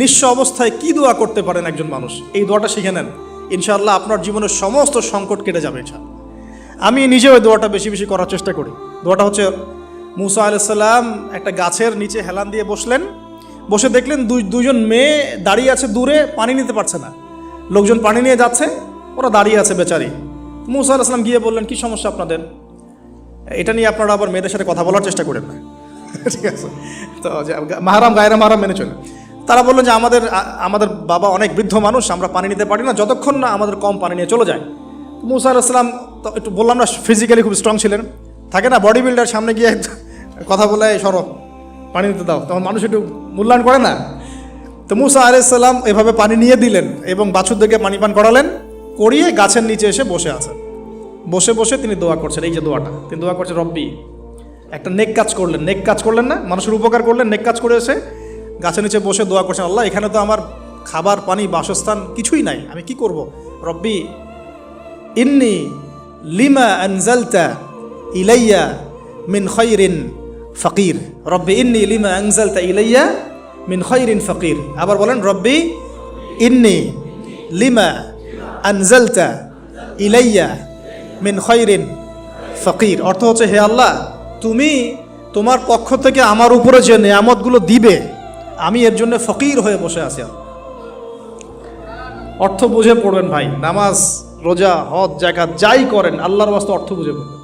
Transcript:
নিঃস্ব অবস্থায় কি দোয়া করতে পারেন একজন মানুষ, এই দোয়াটা শিখে নেন, ইনশাআল্লাহ আপনার জীবনের সমস্ত সংকট কেটে যাবে ইনশাআল্লাহ। আমি নিজেও এই দোয়াটা বেশি বেশি করার চেষ্টা করি। দোয়াটা হচ্ছে, মুসা আলাইহিস সালাম একটা গাছের নিচে হেলান দিয়ে বসলেন, বসে দেখলেন দুইজন মেয়ে দাঁড়িয়ে আছে দূরে, পানি নিতে পারছে না, লোকজন পানি নিয়ে যাচ্ছে, ওরা দাঁড়িয়ে আছে বেচারি। মুসা আলাইহিস সালাম গিয়ে বললেন, কি সমস্যা আপনাদের? এটা নিয়ে আপনারা আবার মেয়েদের সাথে কথা বলার চেষ্টা করেন না, ঠিক আছে? তো মাহারাম গায়রা মাহারাম মেনে চলে। তারা বললেন যে আমাদের বাবা অনেক বৃদ্ধ মানুষ, আমরা পানি নিতে পারি না যতক্ষণ না আমাদের কম পানি নিয়ে চলে যায়। মুসা আলাইহিস সালাম তো একটু বললাম না, ফিজিক্যালি খুব স্ট্রং ছিলেন, থাকে না বডি বিল্ডার, সামনে গিয়ে কথা বলে সরো পানি নিতে দাও, তখন মানুষ একটু মূল্যায়ন করে না। তো মুসা আলাইহিস সালাম এভাবে পানি নিয়ে দিলেন এবং বাছুরদেরকে পানি পান করালেন, করিয়ে গাছের নিচে এসে বসে আছেন। বসে বসে তিনি দোয়া করছেন, এই যে দোয়াটা তিনি দোয়া করছেন, রব্বি, একটা নেক কাজ করলেন না, মানুষের উপকার করলেন, নেক কাজ করে এসে গাছের নিচে বসে দোয়া করছেন, আল্লাহ এখানে তো আমার খাবার পানি বাসস্থান কিছুই নাই, আমি কি করব? রব্বি ইন্নি লিমা আনজালতা ইলাইয়া মিন খায়রিন ফাকির, রব্বি ইন্নি লিমা আনজালতা ইলাইয়া মিন খায়রিন ফাকির। আবার বলেন, রব্বি ইন্নি লিমা আনজালতা ইলাইয়া মিন খায়রিন ফাকির। অর্থ হচ্ছে, হে আল্লাহ, তুমি তোমার পক্ষ থেকে আমার উপরে যে নিয়ামতগুলো দিবে, আমি এর জন্য ফকির হয়ে বসে আছি। অর্থ বুঝে পড়বেন ভাই, নামাজ রোজা হজ জাকাত যাই করেন আল্লাহর ওয়াস্তে অর্থ বুঝে পড়বেন।